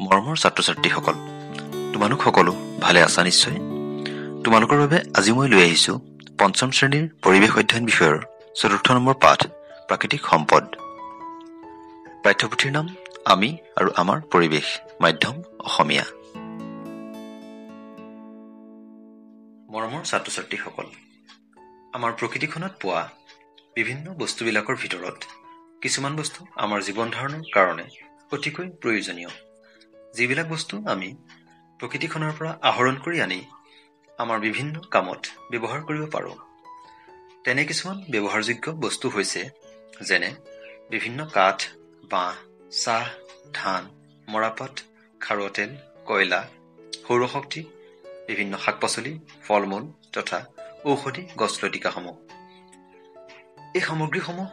মৰমৰ ছাত্ৰ-ছাত্ৰীসকল, তোমালোক সকলো ভালে আছা নিশ্চয়। তোমালোকৰ বাবে আজি মই লৈ আহিছো পঞ্চম শ্ৰেণীৰ পৰিৱেশ অধ্যয়ন বিষয়ৰ ৪ৰ্থ নম্বৰ পাঠ প্ৰাকৃতিক সম্পদ। পাঠ্যপুথিৰ নাম আমি আৰু আমাৰ পৰিৱেশ, মাধ্যম অসমীয়া। মৰমৰ ছাত্ৰ-ছাত্ৰীসকল, আমাৰ প্ৰকৃতিখনত পোৱা বিভিন্ন বস্তুবিলাকৰ ভিতৰত কিছুমান বস্তু আমাৰ জীৱন ধাৰণৰ কাৰণে অতিকৈ প্ৰয়োজনীয়। যিবিলাক বস্তু আমি প্ৰকৃতিখনৰ পৰা আহৰণ কৰি আনি আমাৰ বিভিন্ন কামত ব্যৱহাৰ কৰিব পাৰোঁ। তেনে কিছুমান ব্যৱহাৰযোগ্য বস্তু হৈছে যেনে বিভিন্ন কাঠ, বাঁহ, চাহ, ধান, মৰাপাট, খাৰুৱা তেল, কয়লা, সৌৰশক্তি, বিভিন্ন শাক-পাচলি, ফল-মূল তথা ঔষধি গছ-লতিকাসমূহ। এই সামগ্ৰীসমূহ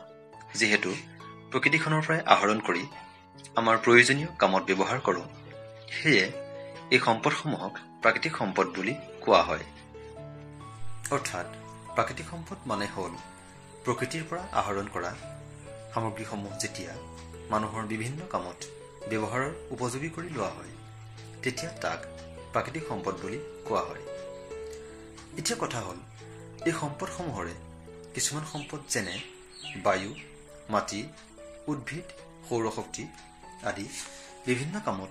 যিহেতু প্ৰকৃতিখনৰ পৰাই আহৰণ কৰি আমাৰ প্ৰয়োজনীয় কামত ব্যৱহাৰ কৰোঁ, সেয়ে এই সম্পদসমূহক প্ৰাকৃতিক সম্পদ বুলি কোৱা হয়। অৰ্থাৎ প্ৰাকৃতিক সম্পদ মানে হ'ল প্ৰকৃতিৰ পৰা আহৰণ কৰা সামগ্ৰীসমূহ যেতিয়া মানুহৰ বিভিন্ন কামত ব্যৱহাৰৰ উপযোগী কৰি লোৱা হয়, তেতিয়া তাক প্ৰাকৃতিক সম্পদ বুলি কোৱা হয়। এতিয়া কথা হ'ল, এই সম্পদসমূহৰে কিছুমান সম্পদ যেনে বায়ু, মাটি, উদ্ভিদ, সৌৰশক্তি আদি বিভিন্ন কামত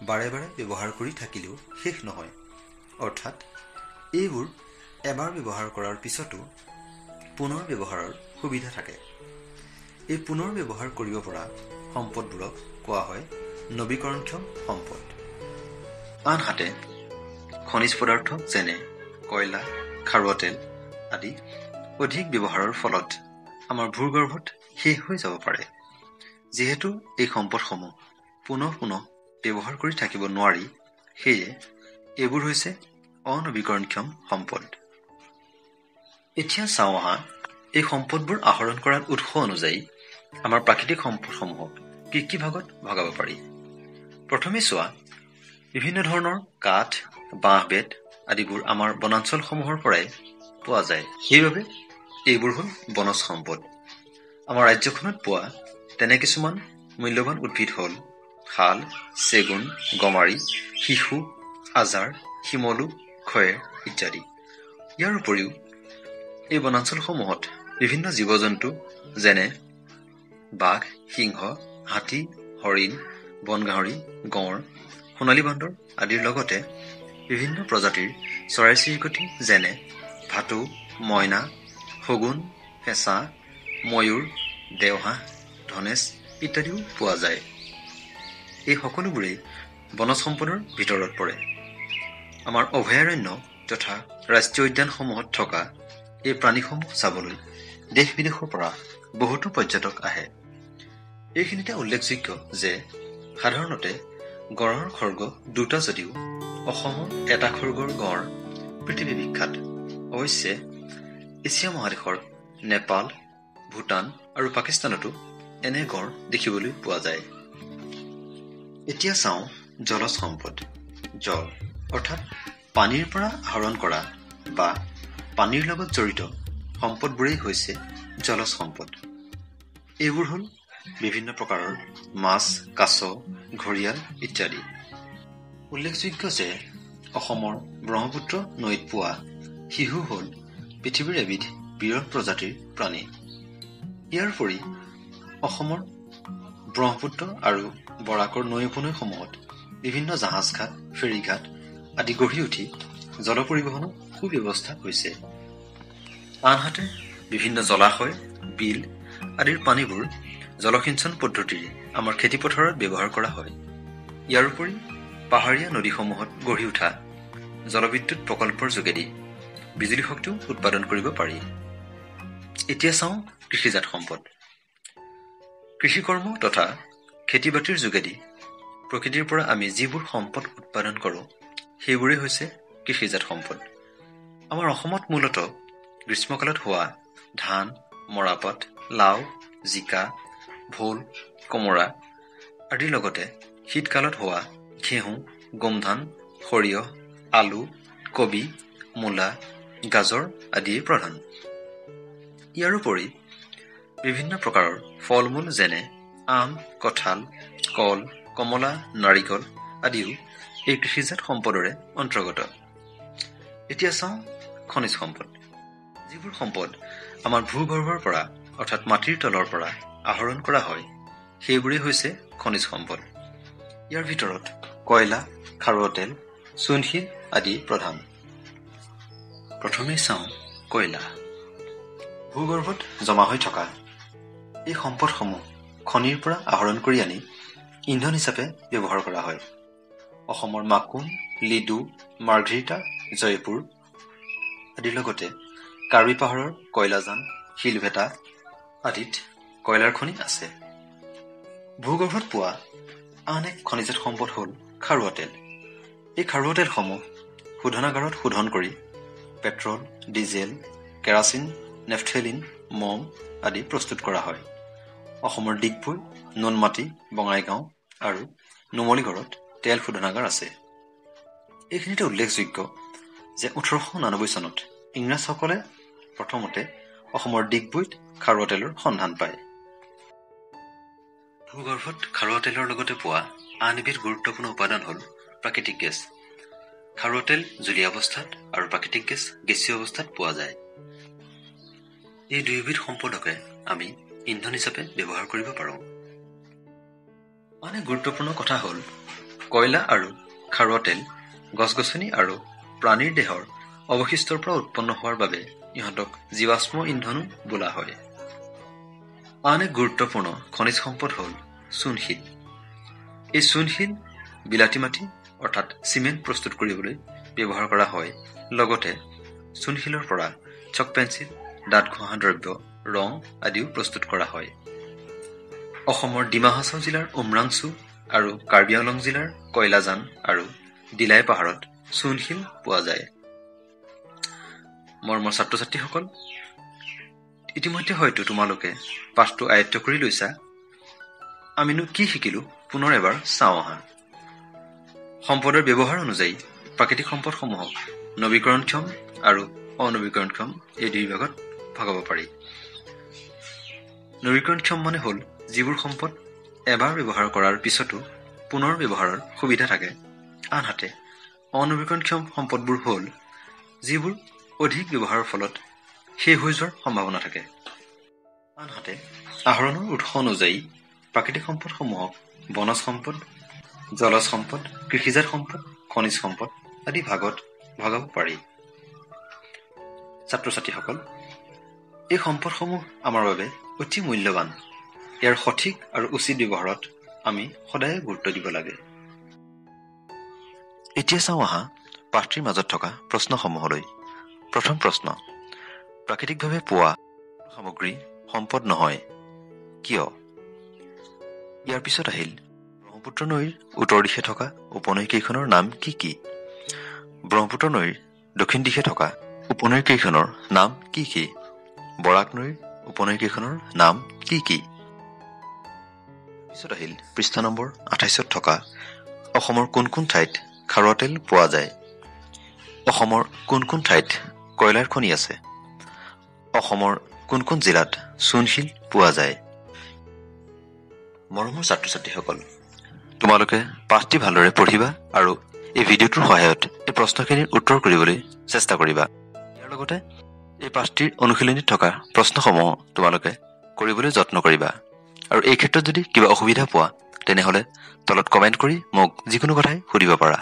বাৰে বাৰে ব্যৱহাৰ কৰি থাকিলেও শেষ নহয়। অৰ্থাৎ এইবোৰ এবাৰ ব্যৱহাৰ কৰাৰ পিছতো পুনৰ ব্যৱহাৰৰ সুবিধা থাকে। এই পুনৰ ব্যৱহাৰ কৰিব পৰা সম্পদবোৰক কোৱা হয় নৱীকৰণক্ষম সম্পদ। আনহাতে খনিজ পদাৰ্থ যেনে কয়লা, খাৰুৱা তেল আদি অধিক ব্যৱহাৰৰ ফলত আমাৰ ভূগৰ্ভত শেষ হৈ যাব পাৰে। যিহেতু এই সম্পদসমূহ পুনঃ ব্যৱহাৰ কৰি থাকিব নোৱাৰি, সেয়ে এইবোৰ হৈছে অনৱীকৰণক্ষম সম্পদ। এতিয়া চাওঁ আহা, এই সম্পদবোৰ আহৰণ কৰাৰ উৎস অনুযায়ী আমাৰ প্ৰাকৃতিক সম্পদসমূহক কি ভাগত ভগাব পাৰি। প্ৰথমে চোৱা, বিভিন্ন ধৰণৰ কাঠ, বাঁহ-বেত আদিবোৰ আমাৰ বনাঞ্চলসমূহৰ পৰাই পোৱা যায়। সেইবাবে এইবোৰ হ'ল বনজ সম্পদ। আমাৰ ৰাজ্যখনত পোৱা তেনে কিছুমান মূল্যৱান উদ্ভিদ হ'ল শাল, চেগুন, গমাৰি, শিশু, আজাৰ, শিমলু, খয়েৰ ইত্যাদি। ইয়াৰ উপৰিও এই বনাঞ্চলসমূহত বিভিন্ন জীৱ-জন্তু যেনে বাঘ, সিংহ, হাতী, হৰিণ, বনগাহৰি, গঁড়, সোণালী বান্দৰ আদিৰ লগতে বিভিন্ন প্ৰজাতিৰ চৰাই-চিৰিকটি যেনে ভাটৌ, মইনা, শগুন, ফেঁচা, ময়ূৰ, দেওহাঁহ, ধনেশ ইত্যাদিও পোৱা যায়। এই সকলোবোৰেই বনজ সম্পদৰ ভিতৰত পৰে। আমাৰ অভয়াৰণ্য তথা ৰাষ্ট্ৰীয় উদ্যানসমূহত থকা এই প্ৰাণীসমূহ চাবলৈ দেশ-বিদেশৰ পৰা বহুতো পৰ্যটক আহে। এইখিনিতে উল্লেখযোগ্য যে সাধাৰণতে গঁড়ৰ খৰ্গ দুটা যদিও অসমৰ এটা খৰ্গৰ গঁড় পৃথিৱী বিখ্যাত। অৱশ্যে এছিয়া মহাদেশৰ নেপাল, ভূটান আৰু পাকিস্তানতো এনে গঁড় দেখিবলৈ পোৱা যায়। এতিয়া চাওঁ জলজ সম্পদ। জল অৰ্থাৎ পানীৰ পৰা আহৰণ কৰা বা পানীৰ লগত জড়িত সম্পদবোৰেই হৈছে জলজ সম্পদ। এইবোৰ হ'ল বিভিন্ন প্ৰকাৰৰ মাছ, কাছ, ঘৰিয়াল ইত্যাদি। উল্লেখযোগ্য যে অসমৰ ব্ৰহ্মপুত্ৰ নৈত পোৱা শিহু হ'ল পৃথিৱীৰ এবিধ বিৰল প্ৰজাতিৰ প্ৰাণী। ইয়াৰ উপৰি অসমৰ ব্ৰহ্মপুত্ৰ আৰু বৰাকৰ নৈ উপনৈসমূহত বিভিন্ন জাহাজঘাট, ফেৰীঘাট আদি গঢ়ি উঠি জল পৰিবহণৰ সুব্যৱস্থা হৈছে। আনহাতে বিভিন্ন জলাশয়, বিল আদিৰ পানীবোৰ জলসিঞ্চন পদ্ধতিৰে আমাৰ খেতিপথাৰত ব্যৱহাৰ কৰা হয়। ইয়াৰ উপৰি পাহাৰীয়া নদীসমূহত গঢ়ি উঠা জলবিদ্যুৎ প্ৰকল্পৰ যোগেদি বিজুলী শক্তিও উৎপাদন কৰিব পাৰি। এতিয়া চাওঁ কৃষিজাত সম্পদ। কৃষিকৰ্ম তথা খেতি-বাতিৰ যোগেদি প্ৰকৃতিৰ পৰা আমি যিবোৰ সম্পদ উৎপাদন কৰোঁ, সেইবোৰেই হৈছে কৃষিজাত সম্পদ। আমাৰ অসমত মূলতঃ গ্ৰীষ্মকালত হোৱা ধান, মৰাপাট, লাও, জিকা, ভোল, কোমোৰা আদিৰ লগতে শীতকালত হোৱা ঘেঁহু, গোমধান, সৰিয়হ, আলু, কবি, মূলা, গাজৰ আদিয়ে প্ৰধান। ইয়াৰ উপৰি বিভিন্ন প্ৰকাৰৰ ফল-মূল যেনে আম, কঁঠাল, কল, কমলা, নাৰিকল আদিও এই কৃষিজাত সম্পদৰে অন্তৰ্গত। এতিয়া চাওঁ খনিজ সম্পদ। যিবোৰ সম্পদ আমাৰ ভূগৰ্ভৰ পৰা অৰ্থাৎ মাটিৰ তলৰ পৰা আহৰণ কৰা হয় সেইবোৰেই হৈছে খনিজ সম্পদ। ইয়াৰ ভিতৰত কয়লা, খাৰুৱা তেল, চূণশিল আদি প্ৰধান। প্ৰথমে চাওঁ কয়লা। ভূগৰ্ভত জমা হৈ থকা এই সম্পদসমূহ খনিৰ পৰা আহৰণ কৰি আনি ইন্ধন হিচাপে ব্যৱহাৰ কৰা হয়। অসমৰ মাকুম, লিডু, মাৰ্ঘেৰিটা, জয়পুৰ আদিৰ লগতে কাৰ্বি পাহাৰৰ কয়লাজান, শিলভেটা আদিত কয়লাৰ খনি আছে। ভূগৰ্ভত পোৱা আন এক খনিজাত সম্পদ হ'ল খাৰুৱা তেল। এই খাৰুৱা তেলসমূহ শোধনাগাৰত শোধন কৰি পেট্ৰল, ডিজেল, কেৰাচিন, নেফথেলিন, মম আদি প্ৰস্তুত কৰা হয়। অসমৰ ডিগবৈ, নুনমাটি, বঙাইগাঁও আৰু নুমলীগড়ত তেল শোধনাগাৰ আছে। এইখিনিতে উল্লেখযোগ্য যে 1899 চনত ইংৰাজসকলে প্ৰথমতে অসমৰ ডিগবৈত খাৰুৱা তেলৰ সন্ধান পায়। ভূগৰ্ভত খাৰুৱা তেলৰ লগতে পোৱা আন এবিধ গুৰুত্বপূৰ্ণ উপাদান হ'ল প্ৰাকৃতিক গেছ। খাৰুৱা তেল জুলীয়া অৱস্থাত আৰু প্ৰাকৃতিক গেছ গেছীয় অৱস্থাত পোৱা যায়। এই দুয়োবিধ সম্পদকে আমি ইন্ধন হিচাপে ব্যৱহাৰ কৰিব পাৰোঁ। আন এক গুৰুত্বপূৰ্ণ কথা হ'ল কয়লা আৰু খাৰুৱা তেল গছ-গছনি আৰু প্ৰাণীৰ দেহৰ অৱশিষ্টৰ পৰা উৎপন্ন হোৱাৰ বাবে ইহঁতক জীৱাশ্ম ইন্ধনো বোলা হয়। আন এক গুৰুত্বপূৰ্ণ খনিজ সম্পদ হ'ল চূণশিল। এই চূণশিল বিলাতী মাটি অৰ্থাৎ চিমেণ্ট প্ৰস্তুত কৰিবলৈ ব্যৱহাৰ কৰা হয়। লগতে চূণশিলৰ পৰা চক পেঞ্চিল, দাঁত ঘঁহা দ্ৰব্য, ৰং আদিও প্ৰস্তুত কৰা হয়। অসমৰ ডিমা হাছাও জিলাৰ উমৰাংচু আৰু কাৰ্বি আংলং জিলাৰ কয়লাজান আৰু দিলাই পাহাৰত চূণশিল পোৱা যায়। মৰমৰ ছাত্ৰ ছাত্ৰীসকল, ইতিমধ্যে হয়তো তোমালোকে পাঠটো আয়ত্ত কৰি লৈছা। আমিনো কি শিকিলো পুনৰ এবাৰ চাওঁ আহা। সম্পদৰ ব্যৱহাৰ অনুযায়ী প্ৰাকৃতিক সম্পদসমূহক নৱীকৰণক্ষম আৰু অনৱীকৰণক্ষম এই দুই ভাগত ভগাব পাৰি। নৱীকৰণক্ষম মানে হ'ল যিবোৰ সম্পদ এবাৰ ব্যৱহাৰ কৰাৰ পিছতো পুনৰ ব্যৱহাৰৰ সুবিধা থাকে। আনহাতে অনৱীকৰণক্ষম সম্পদবোৰ হ'ল যিবোৰ অধিক ব্যৱহাৰৰ ফলত শেষ হৈ যোৱাৰ সম্ভাৱনা থাকে। আনহাতে আহৰণৰ উৎস অনুযায়ী প্ৰাকৃতিক সম্পদসমূহক বনজ সম্পদ, জলজ সম্পদ, কৃষিজাত সম্পদ, খনিজ সম্পদ আদি ভাগত ভগাব পাৰি। ছাত্ৰ ছাত্ৰীসকল, এই সম্পদসমূহ আমাৰ বাবে অতি মূল্যৱান। ইয়াৰ সঠিক আৰু উচিত ব্যৱহাৰত আমি সদায় গুৰুত্ব দিব লাগে। এতিয়া চাওঁ আহা পাঠটিৰ মাজত থকা প্ৰশ্নসমূহলৈ। প্ৰথম প্ৰশ্ন, প্ৰাকৃতিকভাৱে পোৱা সামগ্ৰী সম্পদ নহয় কিয়? ইয়াৰ পিছত আহিল ব্ৰহ্মপুত্ৰ নৈৰ উত্তৰ দিশে থকা উপনৈ কেইখনৰ নাম কি কি? ব্ৰহ্মপুত্ৰ নৈৰ দক্ষিণ দিশে থকা উপনৈ কেইখনৰ নাম কি কি? বৰাক নৈৰ উপনৈ কেইখনৰ নাম কি কি? পিছত আহিল পৃষ্ঠা নম্বৰ 28ত থকা অসমৰ কোন কোন ঠাইত খাৰুৱা তেল পোৱা যায়? অসমৰ কোন কোন ঠাইত কয়লাৰ খনি আছে? অসমৰ কোন কোন জিলাত চূণশিল পোৱা যায়? মৰমৰ ছাত্ৰ ছাত্ৰীসকল, তোমালোকে পাঠটি ভালদৰে পঢ়িবা আৰু এই ভিডিঅ'টোৰ সহায়ত এই প্ৰশ্নখিনিৰ উত্তৰ কৰিবলৈ চেষ্টা কৰিবা। ইয়াৰ লগতে এই পাঠটিৰ অনুশীলনীত থকা প্ৰশ্নসমূহ তোমালোকে কৰিবলৈ যত্ন কৰিবা। আৰু এই ক্ষেত্ৰত যদি কিবা অসুবিধা পোৱা তেনেহ'লে তলত কমেণ্ট কৰি মোক যিকোনো কথাই সুধিব পাৰা।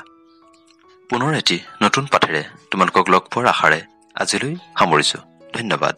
পুনৰ এটি নতুন পাঠেৰে তোমালোকক লগ পোৱাৰ আশাৰে আজিলৈ সামৰিছোঁ। ধন্যবাদ।